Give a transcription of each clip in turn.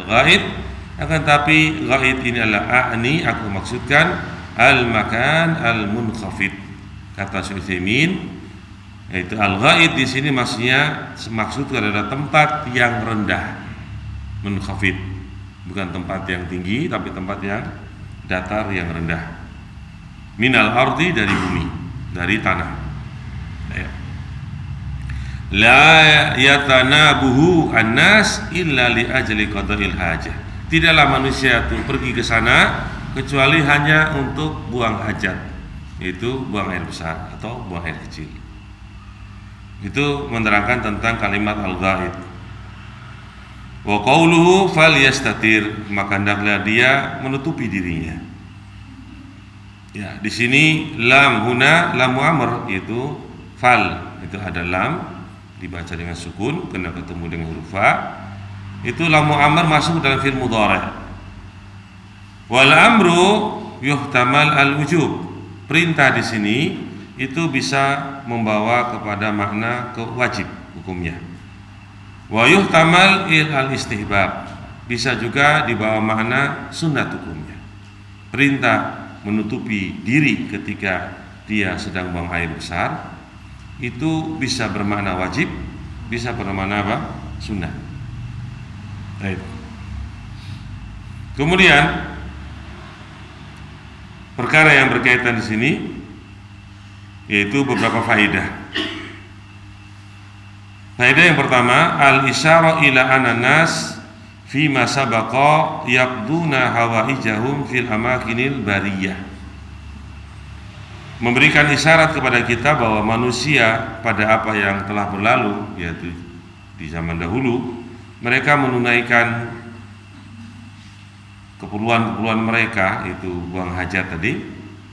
al-ghaid, akan tapi ghaid ini adalah aku maksudkan al-makan al-munkhafid. Kata Syekh Utsaimin, yaitu al-ghaid di sini maksudnya adalah tempat yang rendah, munkhafid, bukan tempat yang tinggi tapi tempat yang datar yang rendah. Minal ardi, dari bumi, dari tanah. La yatanabuhu an-nas illa li ajli qada'il hajah. Tidaklah manusia itu pergi ke sana kecuali hanya untuk buang hajat, yaitu buang air besar atau buang air kecil. Itu menerangkan tentang kalimat al-ghaid. Wa qauluhu falyastatir, maka hendaklah dia menutupi dirinya. Ya, di sini lam huna lam amr, itu fal, itu ada lam dibaca dengan sukun kena ketemu dengan huruf fa. Itu lam amr masuk dalam fi'il mudhari'. Wal amru yuhtamal al-wujub. Perintah di sini itu bisa membawa kepada makna wajib hukumnya. Wa yuhtamal al-istihbab, bisa juga dibawa makna sunat hukumnya. Perintah menutupi diri ketika dia sedang buang air besar itu bisa bermakna wajib, bisa bermakna apa? Sunnah. Baik. Kemudian perkara yang berkaitan di sini yaitu beberapa faedah. Faedah yang pertama, al-isyara ila ananas fi ma sabaqa yaqduna hawaijahum fil amakinil bariyah. Memberikan isyarat kepada kita bahwa manusia pada apa yang telah berlalu, yaitu di zaman dahulu, mereka menunaikan keperluan-keperluan mereka, itu buang hajat tadi,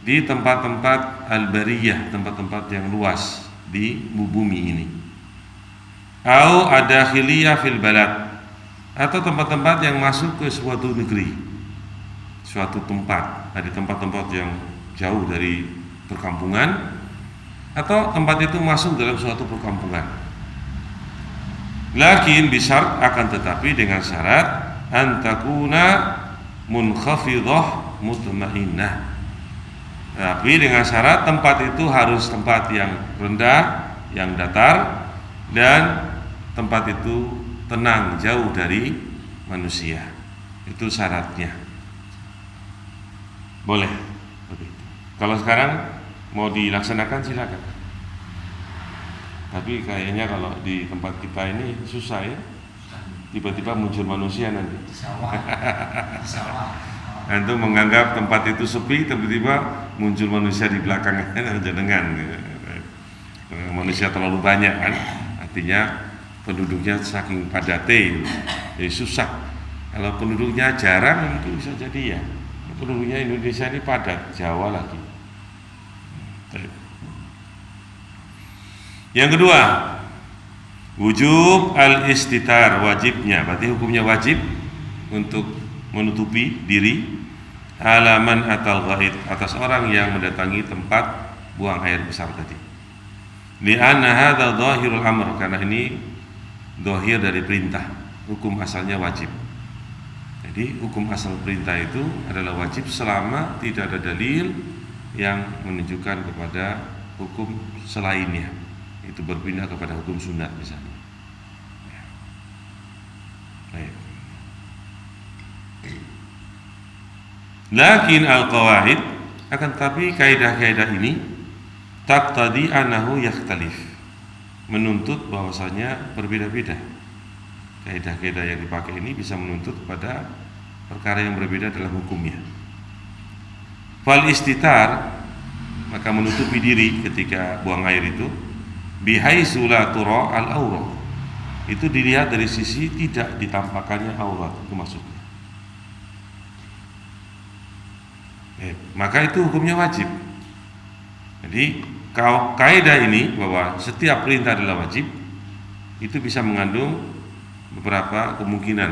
di tempat-tempat al-bariyah, tempat-tempat yang luas di bumi ini. Au ada khiliyah fil balad, atau tempat-tempat yang masuk ke suatu negeri, suatu tempat, ada tempat-tempat yang jauh dari perkampungan, atau tempat itu masuk dalam suatu perkampungan. Lakin bisyarat, akan tetapi dengan syarat antakuna munkhafidhah mutmainnah. Tapi dengan syarat tempat itu harus tempat yang rendah, yang datar, dan tempat itu tenang, jauh dari manusia. Itu syaratnya. Boleh. Kalau sekarang mau dilaksanakan silakan. Tapi kayaknya kalau di tempat kita ini susah ya. Tiba-tiba muncul manusia nanti. Antum menganggap tempat itu sepi, tiba-tiba muncul manusia di belakang jenengan. Manusia terlalu banyak kan, artinya penduduknya saking padatnya, jadi susah. Kalau penduduknya jarang itu bisa jadi ya. Penduduknya Indonesia ini padat, Jawa lagi. Yang kedua, wujub al-istitar, wajibnya, berarti hukumnya wajib untuk menutupi diri alaman atal ghaid, atas orang yang mendatangi tempat buang air besar tadi. Li'anna hadza dhahirul amr, karena ini dhahir dari perintah, hukum asalnya wajib. Jadi hukum asal perintah itu adalah wajib selama tidak ada dalil yang menunjukkan kepada hukum selainnya, itu berpindah kepada hukum sunat misalnya. Baik. Lakin al-qawaid, akan tapi kaidah-kaidah ini taqtadi annahu yakhtalif, menuntut bahwasanya berbeda-beda. Kaidah-kaidah yang dipakai ini bisa menuntut pada perkara yang berbeda dalam hukumnya. Fal istitar, maka menutupi diri ketika buang air itu, bihaitsu la tura al aurat, itu dilihat dari sisi tidak ditampakkannya aurat, itu maksudnya. Maka itu hukumnya wajib. Jadi kaidah ini bahwa setiap perintah adalah wajib, itu bisa mengandung beberapa kemungkinan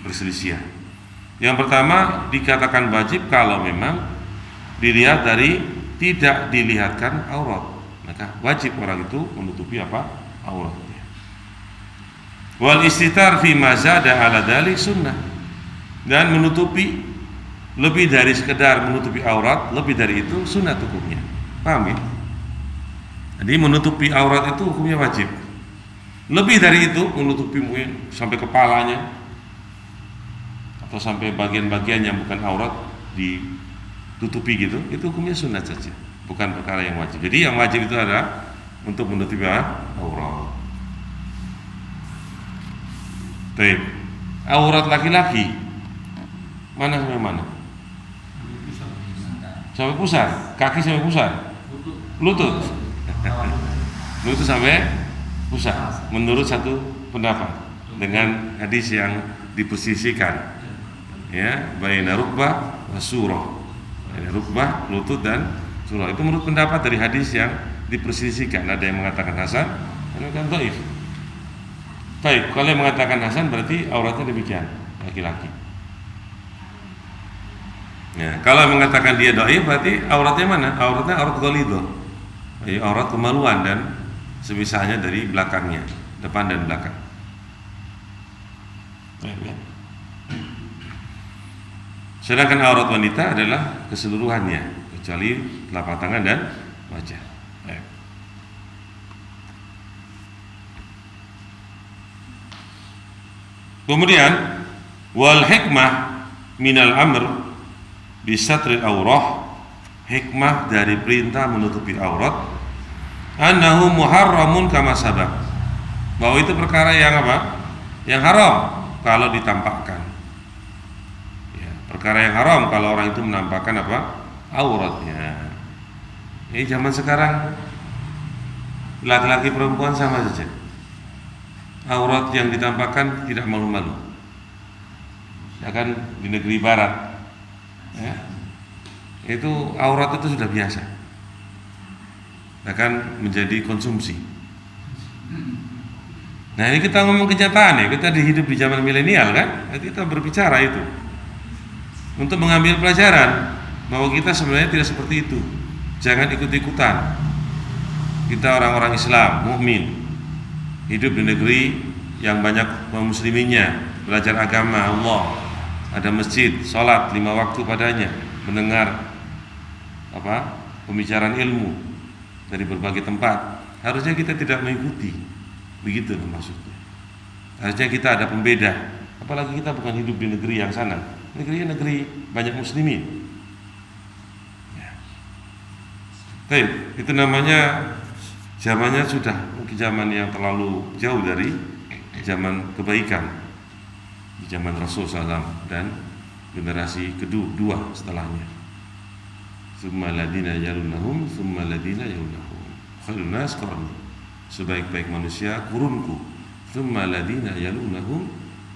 perselisihan. Yang pertama, dikatakan wajib kalau memang dilihat dari tidak dilihatkan aurat, maka wajib orang itu menutupi apa? Auratnya. Wal istitar fi ma zada ala dzalik sunnah. Dan menutupi lebih dari sekedar menutupi aurat, lebih dari itu sunat hukumnya. Paham ya? Jadi menutupi aurat itu hukumnya wajib. Lebih dari itu, menutupi mungkin sampai kepalanya atau sampai bagian-bagian yang bukan aurat ditutupi gitu, itu hukumnya sunat saja, bukan perkara yang wajib. Jadi yang wajib itu adalah untuk menutupi aurat. Baik. Aurat laki-laki mana sampai mana? Sampai pusar, kaki sampai pusar, lutut, lutut sampai pusar. Menurut satu pendapat dengan hadis yang diposisikan, ya, baina rukbah wa surah, rukbah, lutut dan surah. Itu menurut pendapat dari hadis yang diposisikan. Ada yang mengatakan hasan, ada yang mengatakan dhaif. Baik, kalau yang mengatakan hasan berarti auratnya demikian, laki-laki. Ya, kalau mengatakan dia dhaif berarti auratnya mana? Auratnya aurat ghalidhah. Aurat kemaluan dan semisalnya dari belakangnya, depan dan belakang. Ya. Sedangkan aurat wanita adalah keseluruhannya kecuali telapak tangan dan wajah. Ya. Kemudian wal hikmah minal amr bisatril aurah, hikmah dari perintah menutupi aurat, annahu muharramun kama sabab, bahwa itu perkara yang apa? Yang haram kalau ditampakkan. Ya, perkara yang haram kalau orang itu menampakkan apa? Auratnya. Ini zaman sekarang laki-laki perempuan sama saja. Aurat yang ditampakkan tidak malu-malu. Ya kan, di negeri barat, ya, itu aurat itu sudah biasa, akan menjadi konsumsi. Nah, ini kita ngomong kenyataan ya, kita hidup di zaman milenial kan, kita berbicara itu untuk mengambil pelajaran bahwa kita sebenarnya tidak seperti itu. Jangan ikut-ikutan. Kita orang-orang Islam, mukmin, hidup di negeri yang banyak kaum musliminnya, belajar agama Allah, ada masjid, sholat 5 waktu padanya, mendengar pembicaraan ilmu dari berbagai tempat. Harusnya kita tidak mengikuti, begitu maksudnya. Harusnya kita ada pembeda. Apalagi kita bukan hidup di negeri yang sana, negeri banyak muslimin. Ya. Itu namanya zamannya sudah mungkin zaman yang terlalu jauh dari zaman kebaikan, di zaman Rasul SAW dan generasi kedua setelahnya. Tsumma ladina yalunahum, tsumma ladina yalunahum. Khairun nas qarni, sebaik-baik manusia kurunku. Tsumma ladina yalunahum,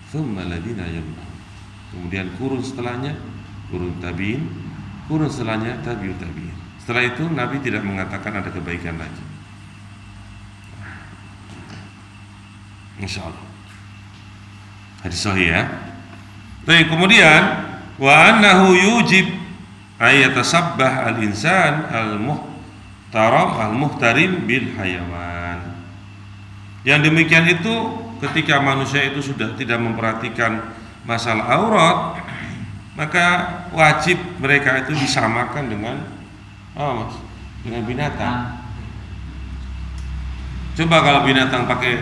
tsumma ladina yalunahum. Kemudian kurun setelahnya, kurun tabi'in, kurun setelahnya tabi'ut tabi'in. Setelah itu Nabi tidak mengatakan ada kebaikan lagi. Insyaallah. Hadis sahih ya. Baik, kemudian wa annahu yujib ayatasabbah al-insan al-muhtarim bil hayawan. Yang demikian itu ketika manusia itu sudah tidak memperhatikan masalah aurat, maka wajib mereka itu disamakan dengan dengan binatang. Coba kalau binatang pakai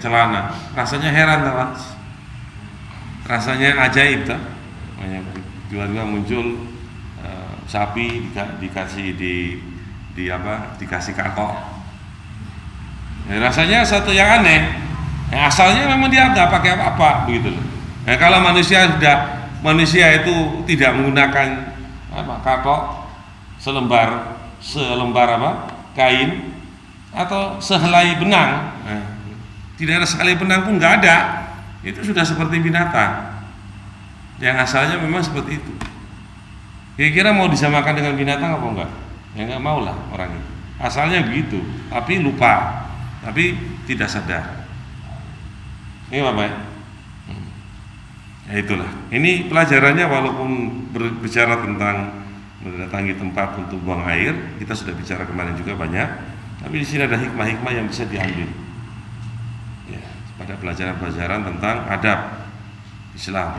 celana, rasanya heran tak? Rasanya ajaib tak? Tiba-tiba muncul sapi dikasih dikasih kakok. Rasanya satu yang aneh. Asalnya memang dia nggak pakai apa-apa begitu loh. Nah, kalau manusia itu tidak menggunakan kakok, selembar kain atau sehelai benang. Tidak ada sekali benang pun nggak ada, itu sudah seperti binatang yang asalnya memang seperti itu. Kira-kira mau disamakan dengan binatang apa enggak? Ya enggak mau lah orang itu. Asalnya begitu, tapi lupa, tapi tidak sadar. Ini apa ya? Ya itulah. Ini pelajarannya, walaupun berbicara tentang mendatangi tempat untuk buang air, kita sudah bicara kemarin juga banyak. Tapi di sini ada hikmah-hikmah yang bisa diambil. Ya, pada pelajaran-pelajaran tentang adab Islam.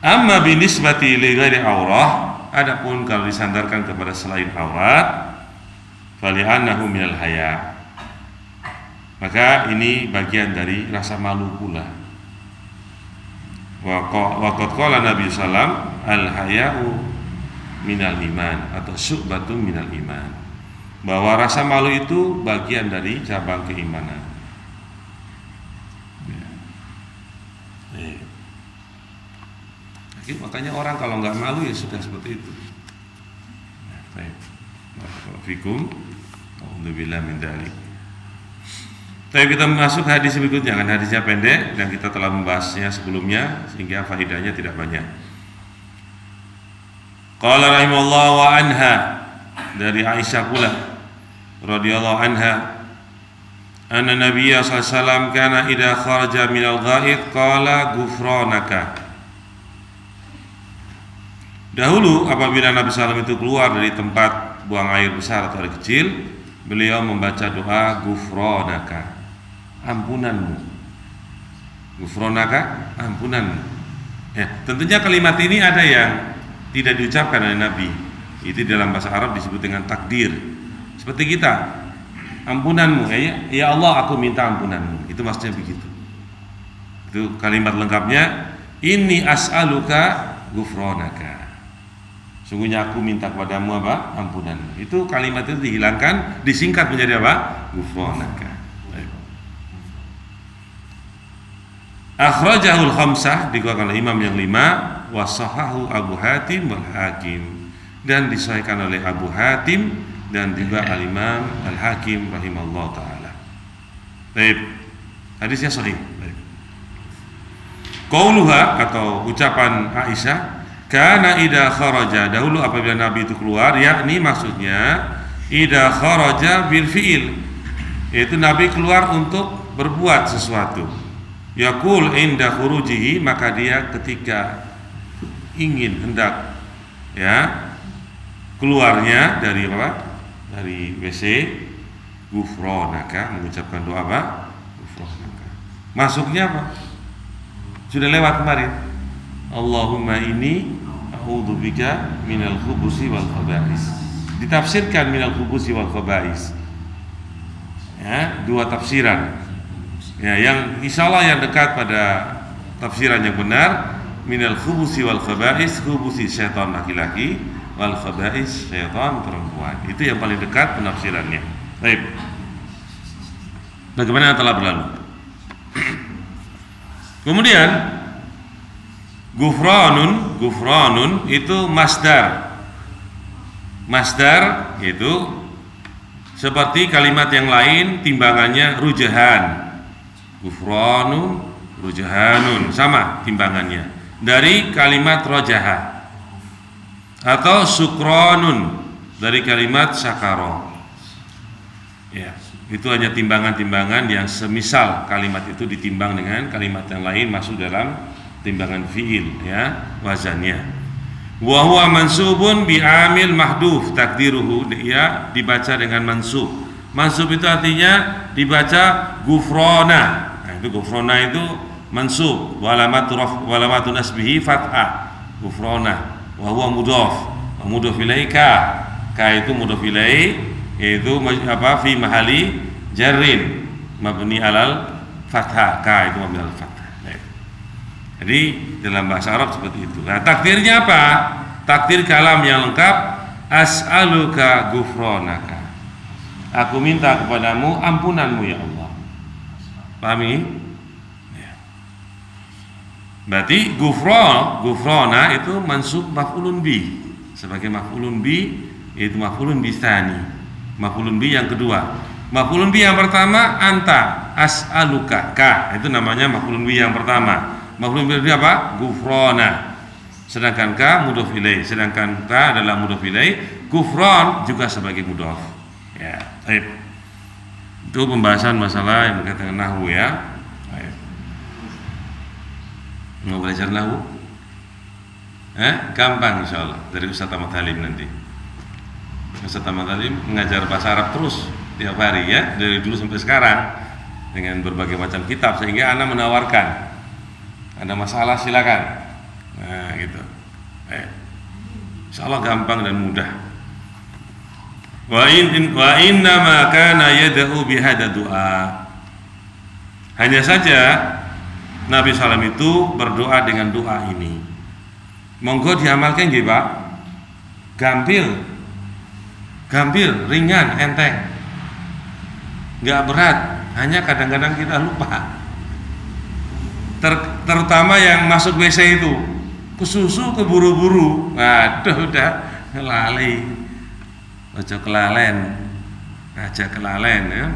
Amma binisbati li ghairi aurah, adapun kalau disandarkan kepada selain aurat, fali'annahu minal haya, maka ini bagian dari rasa malu pula. Wa qad qala Nabi sallam al-haya'u minal iman atau syu'batun minal iman, bahwa rasa malu itu bagian dari cabang keimanan. Makanya orang kalau nggak malu ya sudah seperti itu. Baik. Fikum. Alhamdulillah min dzalik. Tapi kita masuk hadis berikutnya, kan hadisnya pendek dan kita telah membahasnya sebelumnya sehingga faedahnya tidak banyak. Qala rahimahullah wa anha, dari Aisyah pula radhiyallahu anha, anna Nabiyya sallallahu alaihi wasallam kana idza kharaja minal ghaid qala ghufranaka. Dahulu apabila Nabi SAW itu keluar dari tempat buang air besar atau air kecil, beliau membaca doa ghufranaka, ampunanmu. Ghufranaka, ampunanmu. Ya, tentunya kalimat ini ada yang tidak diucapkan oleh Nabi. Itu dalam bahasa Arab disebut dengan takdir. Seperti kita, ampunanmu, ya Allah aku minta ampunanmu. Itu maksudnya begitu. Itu kalimat lengkapnya, inni as'aluka ghufranaka. Sungguhnya aku minta kepadamu apa? Ampunanmu. Itu kalimat itu dihilangkan, disingkat menjadi apa? Ghufranaka. Akhrajahul khamsah, dikeluarkan oleh imam yang 5, wa sahahu Abu Hatim wal Hakim, dan disahihkan oleh Abu Hatim dan juga al-Imam Al-Hakim rahimahullah taala. Baik. Hadisnya sahih. Baik. Qauluha atau ucapan Aisyah, kana idza kharaja, dahulu apabila Nabi itu keluar, yakni maksudnya idza kharaja bil fi'il, yaitu Nabi keluar untuk berbuat sesuatu. Yaqul inda khurujihi, maka dia ketika ingin hendak ya keluarnya dari apa? Dari WC, ghufranaka, mengucapkan doa apa? Ghufranaka. Masuknya apa? Sudah lewat kemarin. Allahumma inni a'udzubika minal khubusi wal khaba'is. Ditafsirkan minal khubusi wal khaba'is. Ya, dua tafsiran. Ya, yang insyaallah yang dekat pada tafsiran yang benar, minal khubusi wal khaba'is, khubusi syaitan laki-laki, wal khaba'is syaitan perempuan. Itu yang paling dekat penafsirannya. Baik. Bagaimana yang telah berlalu? Kemudian Ghufranun itu masdar. Masdar itu seperti kalimat yang lain timbangannya rujahan. Ghufranun, rujahanun, sama timbangannya. Dari kalimat rojaha. Atau sukronun, dari kalimat sakaro. Ya, itu hanya timbangan-timbangan yang semisal kalimat itu ditimbang dengan kalimat yang lain masuk dalam timbangan fiil, ya, wazannya. Wa huwa mansubun bi amil mahdhuf takdiruhu, dia dibaca dengan mansub. Mansub itu artinya dibaca ghufrana. Nah, itu ghufrana itu mansub, walamatu nasbihi fathah. Ghufrana wa huwa mudhaf. Mudhaf ilaih ka itu mudhaf ilaih, yaitu apa, fi mahali jarrin mabni alal fathah, ka itu mabni alal fathah. Jadi dalam bahasa Arab seperti itu. Nah, takdirnya apa? Takdir kalam yang lengkap, as'aluka ghufranaka, aku minta kepadamu ampunanmu ya Allah. Pahami? Ya. Berarti ghufrana itu mansub maf'ulun bi, sebagai maf'ulun bi, yaitu maf'ulun bi tsani. Maf'ulun bi yang kedua. Maf'ulun bi yang pertama anta, as'aluka ka, itu namanya maf'ulun bi yang pertama. Maf'ulun bi apa? Ghufrana. Sedangkan ka mudhaf ilaih, sedangkan ka adalah mudhaf ilaih, ghufran juga sebagai mudhaf. Ya, baik. Itu pembahasan masalah yang berkaitan dengan nahwu ya. Baik. Mau belajar nahwu? Gampang insyaallah dari Ustaz Ahmad Halim nanti. Ustaz Ahmad Halim mengajar bahasa Arab terus tiap hari ya, dari dulu sampai sekarang dengan berbagai macam kitab, sehingga Anda menawarkan, ada masalah silakan Nah, gitu. Insyaallah gampang dan mudah. Wa inna ma kana yad'u bihadza du'a. Hanya saja Nabi SAW itu berdoa dengan doa ini. Monggo diamalkan nggih, Pak. Gampil, ringan, enteng. Enggak berat, hanya kadang-kadang kita lupa. Terutama yang masuk WC itu, kesusu keburu-buru. Waduh, udah lali. Ojo kelalen. Aja kelalen ya.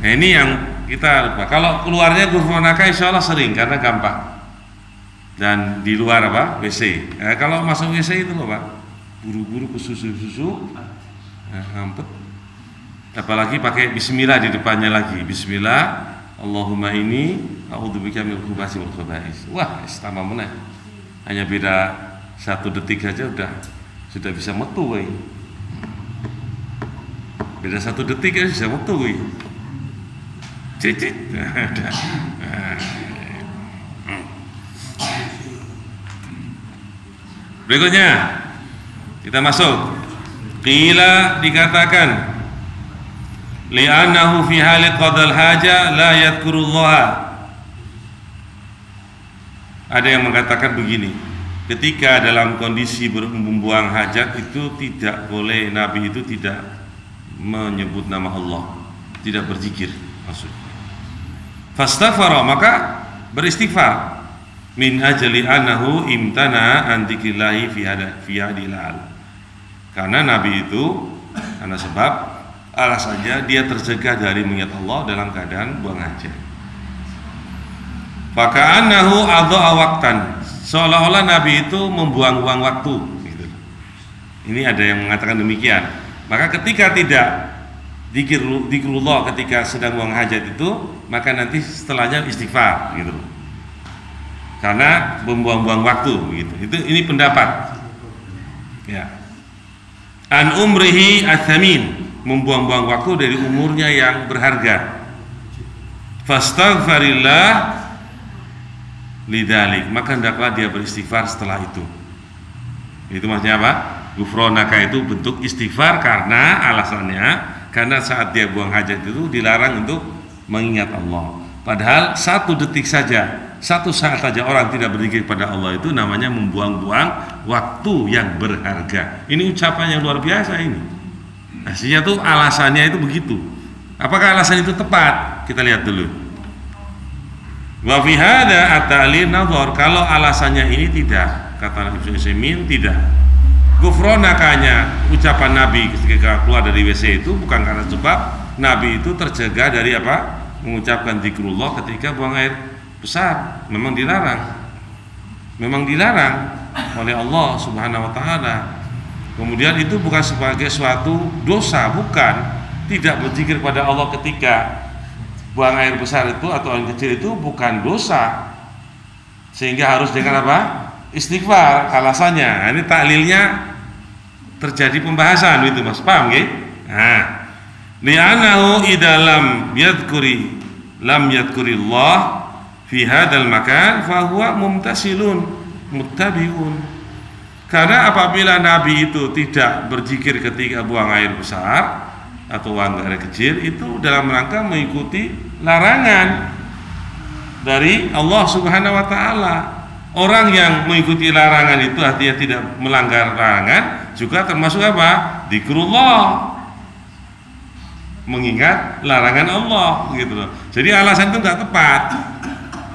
Nah, ini yang kita lupa. Kalau keluarnya ghufranaka insyaallah sering karena gampang. Dan di luar apa? WC. Nah, kalau masuk WC itu loh, Pak. Buru-buru ke susu. Nah, ngampet. Apalagi pakai bismillah di depannya lagi. Bismillah, Allahumma ini a'udzubika minal khubuthi wal khaba'is. Wah, tambah meneh. Hanya beda 1 detik saja sudah bisa metu we. Beda 1 detik aja bisa metu we. Cicit. Berikutnya kita masuk. Qila dikatakan li'annahu fi hali qadal haja la yadhkurullah. Ada yang mengatakan begini, ketika dalam kondisi membuang hajat itu tidak boleh, Nabi itu tidak menyebut nama Allah, tidak berzikir maksudnya. Fastaghfara, maka beristighfar. Min ajli annahu imtana an dzikrillahi fi hadil hal. Karena Nabi itu, karena sebab alasannya dia tercegah dari mengingat Allah dalam keadaan buang hajat. Faka'annahu adha'a waqtan, seolah-olah Nabi itu membuang-buang waktu gitu. Ini ada yang mengatakan demikian. Maka ketika tidak zikrullah ketika sedang buang hajat itu, maka nanti setelahnya istighfar gitu. Karena membuang-buang waktu gitu. Ini pendapat. Ya. An umrihi atsamin, membuang-buang waktu dari umurnya yang berharga. Fastaghfirillah lidzalik, maka hendaklah dia beristighfar setelah itu. Itu maksudnya apa? Ghufranaka itu bentuk istighfar karena alasannya karena saat dia buang hajat itu dilarang untuk mengingat Allah. Padahal 1 detik saja, 1 saat saja orang tidak berzikir pada Allah itu namanya membuang-buang waktu yang berharga. Ini ucapan yang luar biasa ini. Aslinya tuh alasannya itu begitu. Apakah alasan itu tepat? Kita lihat dulu. Wa fi hadza at-ta'lil nadhar, kalau alasannya ini tidak, kata Ibnu Utsaimin tidak. Ghufranakanya ucapan Nabi ketika keluar dari WC itu bukan karena sebab Nabi itu tercegah dari apa? Mengucapkan zikrullah ketika buang air besar. Memang dilarang oleh Allah Subhanahu wa taala. Kemudian itu bukan sebagai suatu dosa, bukan. Tidak berzikir pada Allah ketika buang air besar itu atau air kecil itu bukan dosa. Sehingga harus dengan apa? Istighfar alasannya. Nah, ini taklilnya terjadi pembahasan itu, Mas. Paham nggih? Nah, li'annahu idalam lam yadhkurillah fi hadzal makan fa huwa mumtasilun muttabi'un. Karena apabila Nabi itu tidak berzikir ketika buang air besar atau buang air kecil, itu dalam rangka mengikuti larangan dari Allah Subhanahu wa taala. Orang yang mengikuti larangan itu artinya tidak melanggar larangan, juga termasuk apa? Zikrullah, mengingat larangan Allah gitu loh. Jadi alasan itu enggak tepat.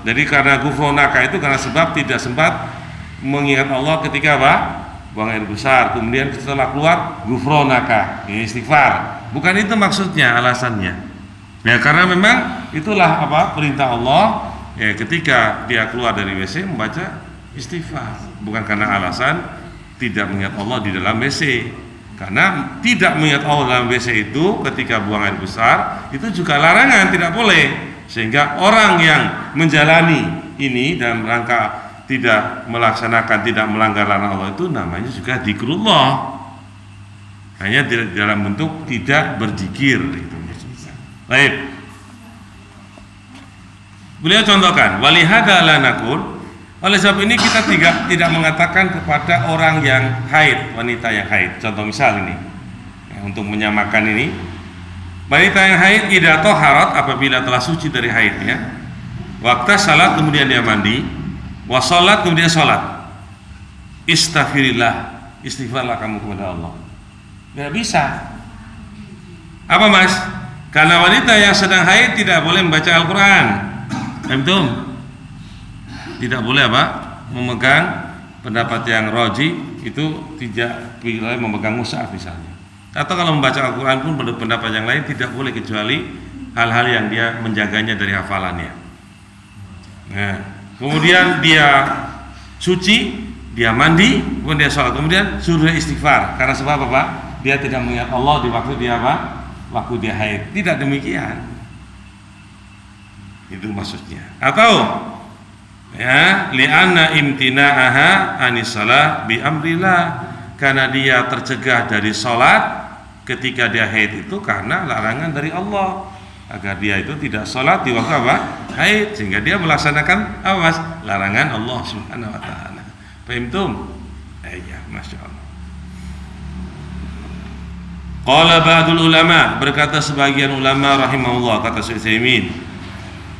Jadi karena ghufranaka itu karena sebab tidak sempat mengingat Allah ketika apa? Buang air besar, kemudian setelah keluar ghufranaka, istighfar. Bukan itu maksudnya, alasannya. Ya karena memang itulah apa? Perintah Allah. Ya ketika dia keluar dari WC membaca istighfar, bukan karena alasan tidak mengingat Allah di dalam WC. Karena tidak mengingat Allah dalam WC itu ketika buang air besar itu juga larangan, tidak boleh. Sehingga orang yang menjalani ini dalam rangka tidak melaksanakan, tidak melanggar larangan Allah itu namanya juga zikrullah, hanya dalam bentuk tidak berzikir itu. Baik. Beliau contohkan walihada la nakul, Oleh sebab ini kita tidak mengatakan kepada orang yang haid, wanita yang haid. Contoh misal ini, untuk menyamakan ini, wanita yang haid idza taharat, apabila telah suci dari haidnya, waktu salat kemudian dia mandi, wa salat kemudian salat, istaghfirillah, istighfarlah kamu kepada Allah. Tidak bisa. Apa mas? Karena wanita yang sedang haid tidak boleh membaca Al-Quran. Antum tidak boleh apa? Memegang pendapat yang roji, itu tidak boleh memegang mushaf misalnya. Atau kalau membaca Al-Quran pun menurut pendapat yang lain tidak boleh kecuali hal-hal yang dia menjaganya dari hafalannya. Nah, kemudian dia suci, dia mandi, kemudian dia sholat, kemudian suruh istighfar. Karena sebab apa? Dia tidak mengingat Allah di waktu dia apa? Waktu dia haid. Tidak demikian. Itu maksudnya. Atau ya, li'anna imtina'aha anisalah bi amrillah, karena dia tercegah dari sholat ketika dia haid itu karena larangan dari Allah, agar dia itu tidak sholat di waktu apa? Haid, sehingga dia melaksanakan awas larangan Allah Subhanahu wa taala. Fahimtum? Ya, Masya Allah. Qala ba'dul ulama, berkata sebagian ulama rahimahullah, kata Syekh Utsaimin,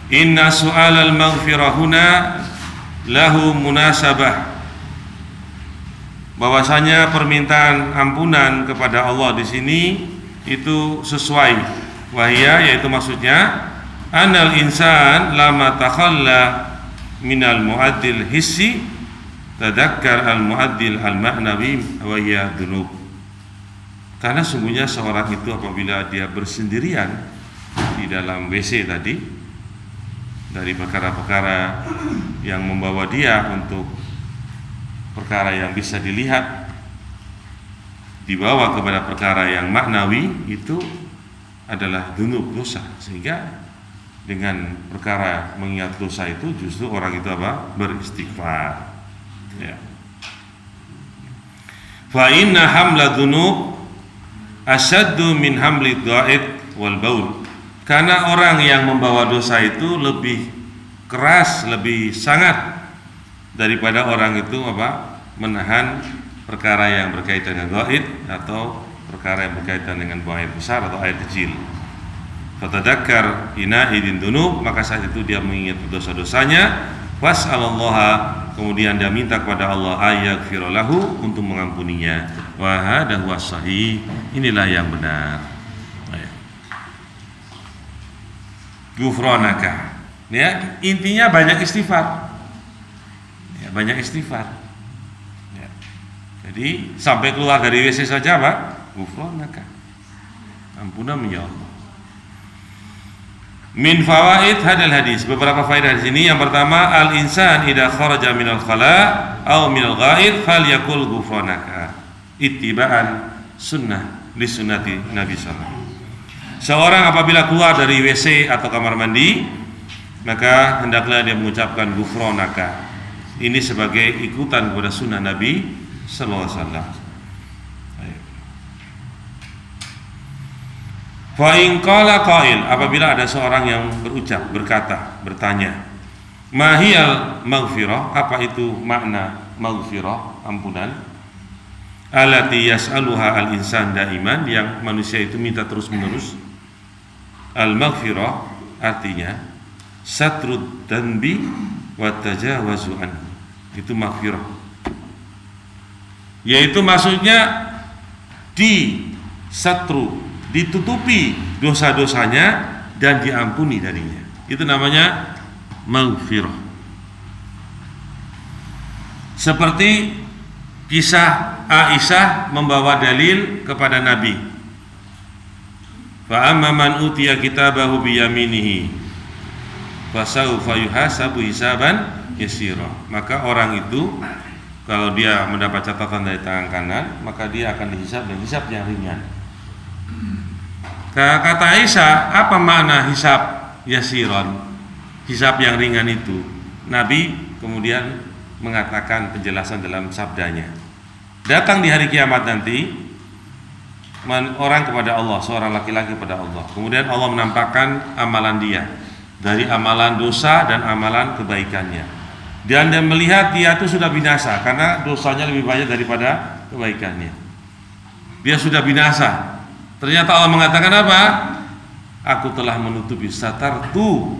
inna su'alal maghfirah huna lahu munasabah, bahwasanya permintaan ampunan kepada Allah di sini itu sesuai, wahia, yaitu maksudnya anal insan lama takhalla minal mu'addil hissi tadakkar al mu'addil al ma'nawi wa hiya dzunub. Karena sungguhnya seorang itu apabila dia bersendirian di dalam WC tadi, dari perkara-perkara yang membawa dia untuk perkara yang bisa dilihat, dibawa kepada perkara yang maknawi, itu adalah dzunub, dosa. Sehingga dengan perkara mengingat dosa itu justru orang itu apa? Beristighfar. Ya. Fa inna hamla dzunub asyaddu min hamli dha'id wal baul. Karena orang yang membawa dosa itu lebih keras, lebih sangat daripada orang itu apa? Menahan perkara yang berkaitan dengan dha'id atau perkara yang berkaitan dengan buang air besar atau air kecil. Fatadakkar ina'idin dunub, maka saat itu dia mengingat dosa-dosanya, was'alallaha, kemudian dia minta kepada Allah ayaghfiralahu, untuk mengampuninya. Wa hadha huwa sahih, inilah yang benar. Ghufranaka, ya, intinya banyak istighfar. Ya, banyak istighfar. Ya. Jadi sampai keluar dari WC saja Pak, ghufranaka, ampunan ya Allah. Min fawaid hadal hadis, beberapa faedah di sini. Yang pertama, al insan idza kharaja minal khala aw minal ghaid falyakul ghufranaka ittiba'an sunnah li sunnati Nabi sallallahu alaihi wasallam. Seorang apabila keluar dari WC atau kamar mandi, maka hendaklah dia mengucapkan ghufranaka. Ini sebagai ikutan kepada sunnah Nabi sallallahu alaihi wasallam. Fa in qala qail, apabila ada seorang yang berucap, berkata, bertanya, mahiyal maghfirah, apa itu makna maghfirah, ampunan? Allati yas'aluha al-insan daiman, yang manusia itu minta terus-menerus. Al-maghfirah artinya satrud danbi wa tajawazu anhu. Itu maghfirah. Yaitu maksudnya di satru, ditutupi dosa-dosanya dan diampuni darinya. Itu namanya maghfirah. Seperti kisah Aisyah membawa dalil kepada Nabi. Fa amma man utiya kitabahu bi yaminihi fasawfa yuhasabu hisaban yasira. Maka orang itu kalau dia mendapat catatan dari tangan kanan, maka dia akan dihisab dengan hisab yang ringan. Kata Aisyah, apa makna hisab yasiron, hisab yang ringan itu? Nabi kemudian mengatakan penjelasan dalam sabdanya, datang di hari kiamat nanti orang kepada Allah, seorang laki-laki kepada Allah, kemudian Allah menampakkan amalan dia, dari amalan dosa dan amalan kebaikannya. Dan dia melihat dia itu sudah binasa karena dosanya lebih banyak daripada kebaikannya. Dia sudah binasa. Ternyata Allah mengatakan apa? Aku telah menutupi satartu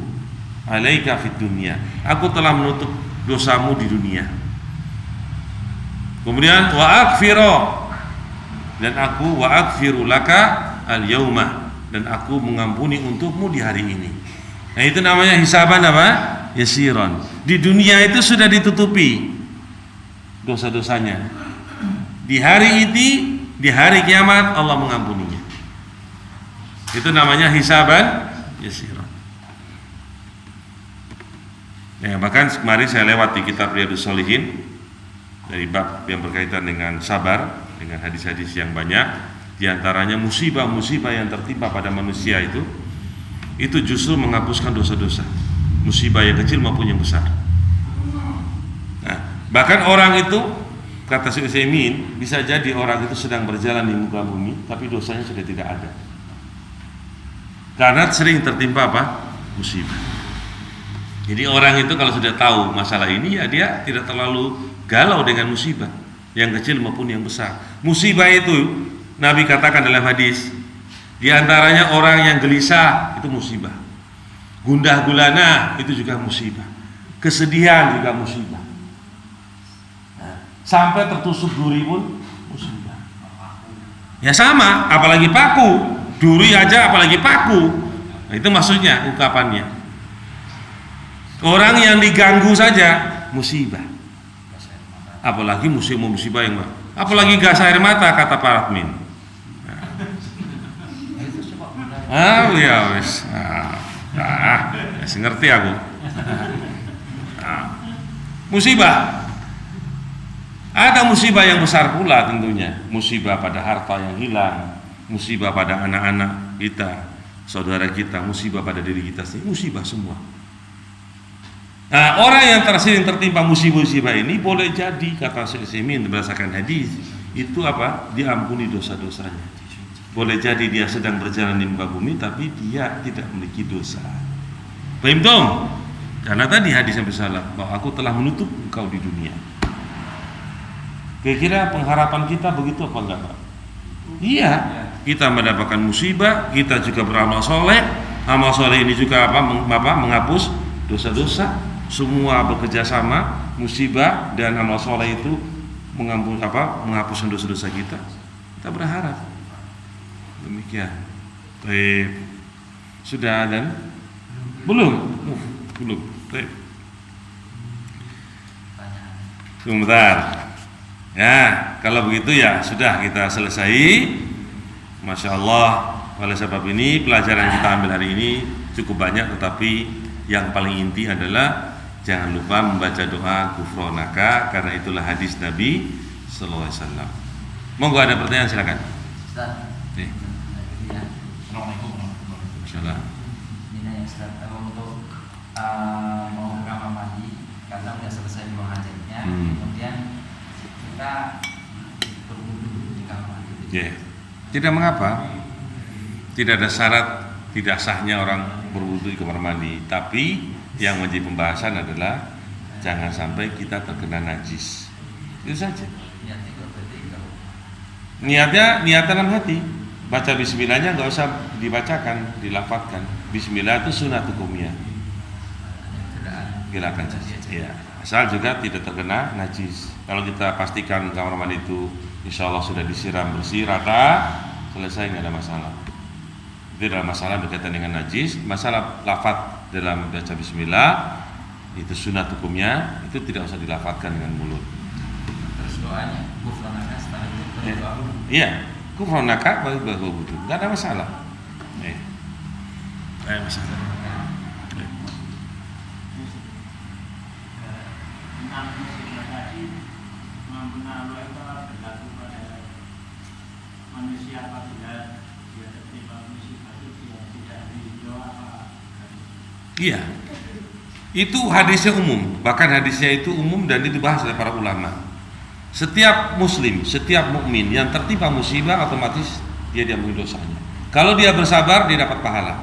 alaika fid dunya. Aku telah menutup dosamu di dunia. Kemudian wa aghfiru, dan aku wa aghfiru laka al yauma, dan aku mengampuni untukmu di hari ini. Nah, itu namanya hisaban apa? Yasiron. Di dunia itu sudah ditutupi dosa-dosanya. Di hari ini, di hari kiamat Allah mengampuninya. Itu namanya hisaban yasiron. Ya, bahkan kemarin saya lewat di kitab Riyadhus Shalihin dari bab yang berkaitan dengan sabar, dengan hadis-hadis yang banyak, di antaranya musibah-musibah yang tertimpa pada manusia itu justru menghapuskan dosa-dosa, musibah yang kecil maupun yang besar. Nah, bahkan orang itu, kata Syekh Utsaimin, bisa jadi orang itu sedang berjalan di muka bumi tapi dosanya sudah tidak ada, karena sering tertimpa apa? Musibah. Jadi orang itu kalau sudah tahu masalah ini, ya dia tidak terlalu galau dengan musibah yang kecil maupun yang besar. Musibah itu Nabi katakan dalam hadis, di antaranya orang yang gelisah itu musibah, gundah gulana itu juga musibah, kesedihan juga musibah, sampai tertusuk duri pun musibah. Ya sama, apalagi paku, duri aja apalagi paku. Nah, itu maksudnya ungkapannya. Orang yang diganggu saja musibah, apalagi musibah yang apalagi gas air mata, kata Pak Radmin. Ya wes, ngerti aku. Musibah, ada musibah yang besar pula tentunya, musibah pada harta yang hilang, musibah pada anak-anak kita, saudara kita, musibah pada diri kita sendiri, musibah semua. Nah, orang yang tersering tertimpa musibah-musibah ini boleh jadi, kata Syekh Utsaimin berdasarkan hadis, itu apa? Diampuni dosa-dosanya. Boleh jadi dia sedang berjalan di muka bumi tapi dia tidak memiliki dosa. Paham dong? Karena tadi hadis yang bersalah, bahwa aku telah menutup engkau di dunia. Kira-kira pengharapan kita begitu apa enggak, Pak? Iya, kita mendapatkan musibah, kita juga beramal soleh. Amal soleh ini juga apa? Menghapus dosa-dosa. Semua bekerja sama, musibah dan amal soleh itu menghapuskan dosa-dosa kita. Kita berharap demikian. Baik. Sudah dan belum? Belum. Baik. Sebentar. Ya, kalau begitu ya sudah kita selesai. Masya Allah. Oleh sebab ini pelajaran yang kita ambil hari ini cukup banyak, tetapi yang paling inti adalah jangan lupa membaca doa ghufranaka, karena itulah hadis Nabi sallallahu alaihi wasallam. Monggo ada pertanyaan silakan. Ustaz. Assalamualaikum warahmatullahi wabarakatuh. Ini yang Ustaz untuk mau kamar mandi karena sudah selesai buang hajatnya, kemudian kita berwudu di kamar mandi. Yeah. Tidak mengapa. Tidak ada syarat tidak sahnya orang berwudu di kamar mandi, tapi yang menjadi pembahasan adalah jangan sampai kita terkena najis. Itu saja. Niatnya niat dalam hati. Baca bismillahnya nggak usah dibacakan, dilafadzkan. Bismillah itu sunat hukumnya. Silakan saja. Ya. Asal juga tidak terkena najis. Kalau kita pastikan kamar mandi itu insya Allah sudah disiram bersih rata, selesai, nggak ada masalah. Itu adalah masalah berkaitan dengan najis. Masalah lafadz dalam baca bismillah itu sunat hukumnya, itu tidak usah dilafadzkan dengan mulut. Terus doanya ghufranaka setelah itu berdoa. Iya, ghufranaka baru berwudu, nggak ada masalah. Nggak ada masalah. Manusia apabila dia tertimpa musibah itu dia tidak berdoa apa? Iya, itu hadisnya umum, bahkan hadisnya itu umum dan itu dibahas oleh para ulama. Setiap muslim, setiap mukmin yang tertimpa musibah otomatis dia diampuni dosanya. Kalau dia bersabar, dia dapat pahala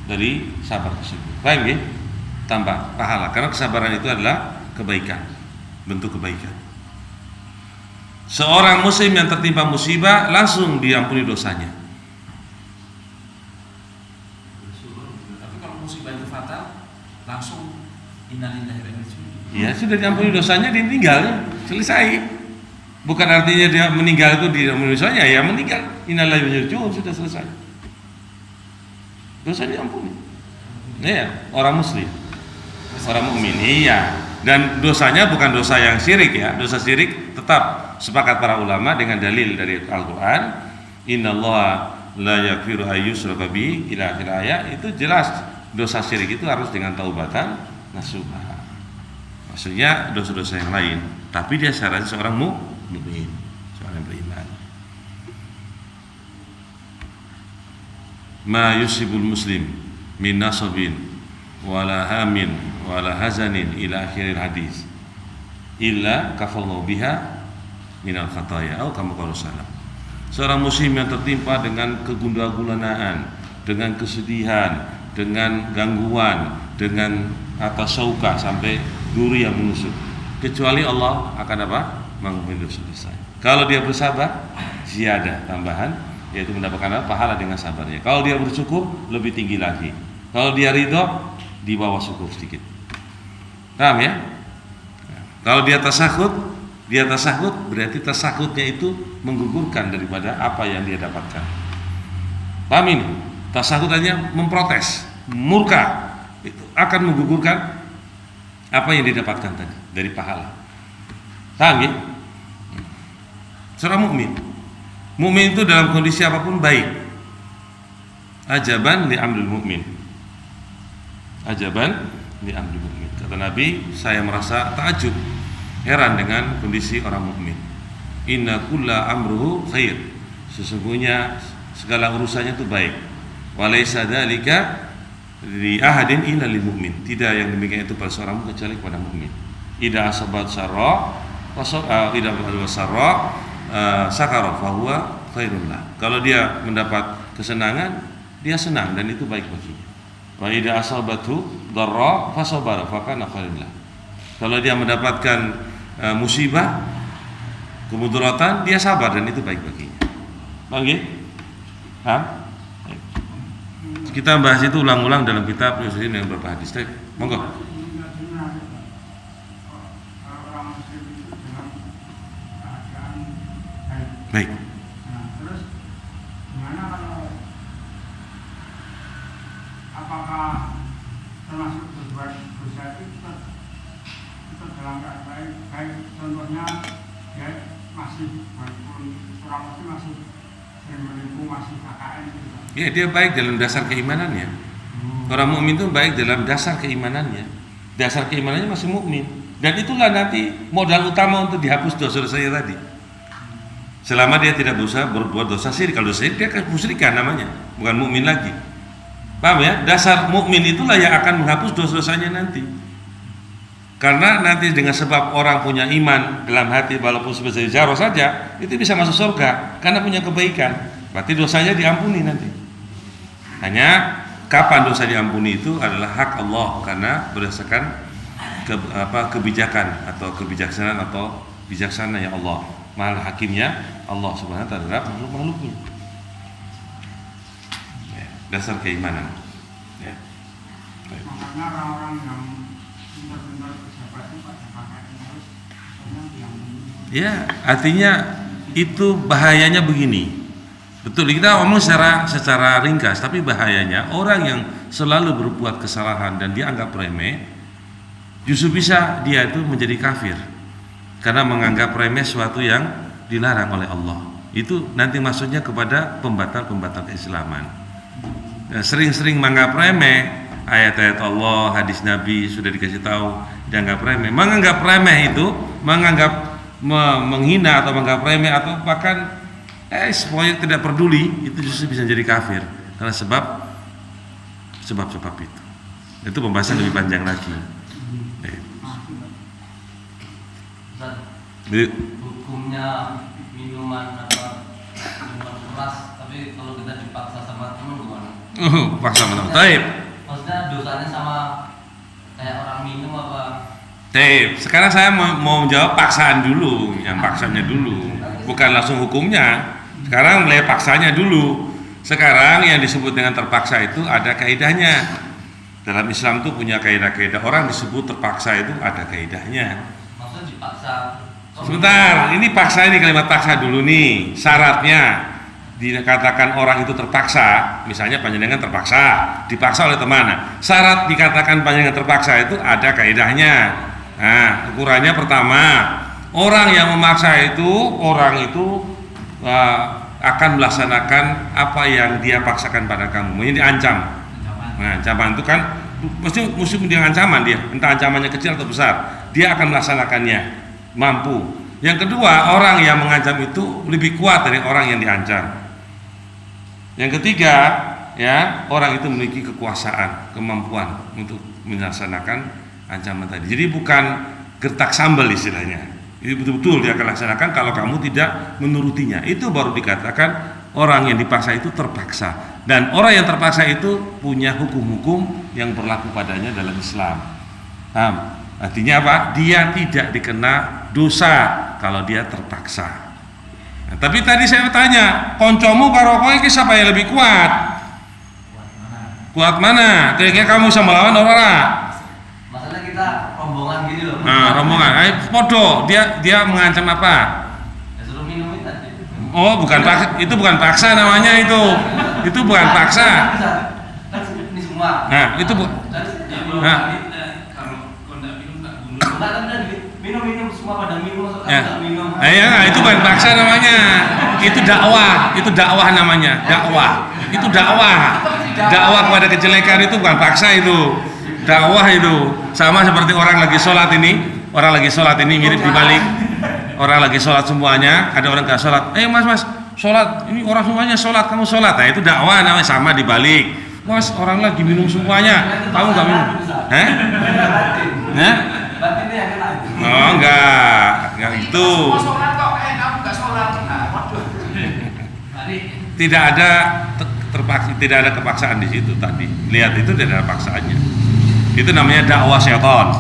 dari sabar tersebut. Paham ya? Tambah pahala, karena kesabaran itu adalah kebaikan, bentuk kebaikan. Seorang muslim yang tertimpa musibah langsung diampuni dosanya. Tapi kalau musibah itu fatal, langsung innalillahi wa inna ilaihi raji'un. Ya sudah diampuni dosanya, dia meninggal, selesai. Bukan artinya dia meninggal itu diampuni dosanya, ya meninggal, innalillahi wa inna ilaihi raji'un, sudah selesai. Dosa diampuni. Ya, orang muslim, orang mukmin. Iya. Dan dosanya bukan dosa yang syirik ya. Dosa syirik tetap sepakat para ulama dengan dalil dari Al-Qur'an, innallaha la yaghfiru ayyushraka bihi ila akhir ayat. Itu jelas dosa syirik itu harus dengan taubatan nasuha. Maksudnya dosa-dosa yang lain, tapi dia syaratnya seorang mukmin, seorang yang beriman. Ma yusibul muslim min nasabin wala hamin wala hazanin ila akhiril hadis illa kafallahu biha minal khataya atau kama qala sallam. Seorang muslim yang tertimpa dengan kegundah-gulanaan, dengan kesedihan, dengan gangguan, dengan atas sauka sampai duri yang menusuk, kecuali Allah akan apa? Mengampuni dosa-dosa. Kalau dia bersabar, ziyadah tambahan, yaitu mendapatkan apa? Pahala dengan sabarnya. Kalau dia bersyukur, lebih tinggi lagi. Kalau dia ridho, di bawah syukur sedikit. Paham ya? Kalau dia tasahud berarti tasahudnya itu menggugurkan daripada apa yang dia dapatkan. Paham ini? Tasahud hanya memprotes, murka, itu akan menggugurkan apa yang didapatkan tadi dari pahala. Paham ya? Seorang mukmin itu dalam kondisi apapun baik. Ajaban li amril mukmin. Ajaban li amril mukmin. Kata Nabi, saya merasa takjub, heran dengan kondisi orang mukmin. Inna kulla amruhu khair. Sesungguhnya segala urusannya itu baik. Walaysa dzalika li ahadin illa lil mukmin. Tidak yang demikian itu pada seorang kecuali kepada mukmin. Idza asabat syarra sakara fahuwa khairullah. Kalau dia mendapat kesenangan, dia senang dan itu baik baginya. Wa idza asabathu dharra fasabara fakana khairullah. Kalau dia mendapatkan musibah, kemudaratan, dia sabar dan itu baik baginya. Paham nggih? Paham? Kita bahas itu ulang-ulang dalam kitab ini yang beberapa hadis. Monggo. Baik. Nah, terus gimana kalau apakah termasuk berbuat dosa itu tetap dalam keadaan baik contohnya ya masih walaupun orang masih sering menipu masih KKN gitu. Ya, dia baik dalam dasar keimanannya. Orang mukmin itu baik dalam dasar keimanannya. Dasar keimanannya masih mukmin. Dan itulah nanti modal utama untuk dihapus dosa-dosanya tadi. Selama dia tidak berusaha berbuat dosa syirik. Kalau dosa syirik dia kemusyrikan namanya, bukan mukmin lagi. Paham ya? Dasar mukmin itulah yang akan menghapus dosa-dosanya nanti. Karena nanti dengan sebab orang punya iman dalam hati walaupun sebesar zarah saja, itu bisa masuk surga karena punya kebaikan. Berarti dosanya diampuni nanti. Hanya kapan dosa diampuni itu adalah hak Allah karena berdasarkan kebijakan atau kebijaksanaan atau bijaksana ya Allah. Mahal hakimnya Allah Subhanahu wa taala terhadap makhluk-makhluknya. Ya, dasar keimanan. Ya. Makanya orang-orang yang pintar-pintar pejabat itu pada pakai terus yang Ya, artinya itu bahayanya begini. Betul, kita ngomong secara ringkas, tapi bahayanya orang yang selalu berbuat kesalahan dan dia anggap remeh, justru bisa dia itu menjadi kafir. Karena menganggap remeh sesuatu yang dilarang oleh Allah. Itu nanti maksudnya kepada pembatal-pembatal keislaman. Dan sering-sering menganggap remeh ayat-ayat Allah, hadis Nabi sudah dikasih tahu, dianggap remeh. Menganggap remeh itu menganggap menghina atau menganggap remeh atau bahkan semuanya tidak peduli, itu justru bisa jadi kafir karena sebab itu. Itu pembahasan lebih panjang lagi. Hukumnya minuman keras, tapi kalau kita dipaksa sama teman gimana? Paksa teman. Taib. Maksudnya dosanya sama kayak orang minum apa? Sekarang saya mau menjawab paksaan dulu, yang paksanya dulu, bukan langsung hukumnya. Sekarang mulai paksanya dulu. Sekarang yang disebut dengan terpaksa itu ada kaidahnya. Dalam Islam tuh punya kaidah-kaidah. Orang disebut terpaksa itu ada kaidahnya. Maksudnya dipaksa. Sebentar, ini paksa, ini kalimat paksa dulu nih. Syaratnya dikatakan orang itu terpaksa, misalnya panjenengan terpaksa, dipaksa oleh teman. Syarat dikatakan panjenengan terpaksa itu ada kaidahnya. Nah, ukurannya pertama, orang yang memaksa itu, orang itu akan melaksanakan apa yang dia paksakan pada kamu. Ini diancam. Nah, ancaman itu kan mesti dia ancaman dia, entah ancamannya kecil atau besar, dia akan melaksanakannya, mampu. Yang kedua, orang yang mengancam itu lebih kuat dari orang yang diancam. Yang ketiga, ya, orang itu memiliki kekuasaan, kemampuan untuk melaksanakan ancaman tadi. Jadi bukan gertak sambal istilahnya. Ini betul-betul dia akan laksanakan kalau kamu tidak menurutinya. Itu baru dikatakan orang yang dipaksa itu terpaksa. Dan orang yang terpaksa itu punya hukum-hukum yang berlaku padanya dalam Islam. Artinya apa? Dia tidak dikena dosa kalau dia terpaksa. Nah, tapi tadi saya tanya, koncomu karo kowe iki siapa yang lebih kuat? Kuat mana? Kira-kira kamu bisa melawan orang? Masalah kita rombongan gini loh. Nah, rombongan. Podo, dia mengancam apa? Ya suruh minum tadi. Oh, bukan paksa, itu bukan paksa namanya itu. Itu bukan paksa. Kan ini semua. Nah, itu nah. Minum semua pada minum, Ya. minum. Ya, itu bukan paksa namanya. Itu dakwah namanya. Itu dakwah kepada kejelekan, itu bukan paksa itu. Dakwah itu sama seperti orang lagi sholat ini mirip dibalik. Orang lagi sholat semuanya, ada orang gak sholat. Mas, sholat. Ini orang semuanya sholat, kamu sholat. Nah, itu dakwah namanya, sama dibalik. Mas, orang lagi minum semuanya, kamu gak minum. Batinnya yang kena. Oh, enggak itu. Sholat kok, kamu gak sholat. Waduh. Tidak ada tidak ada kepaksaan di situ tadi. Lihat, itu tidak ada paksaannya. Itu namanya dakwah syaitan,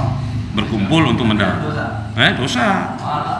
berkumpul untuk mendakwah. Dosa.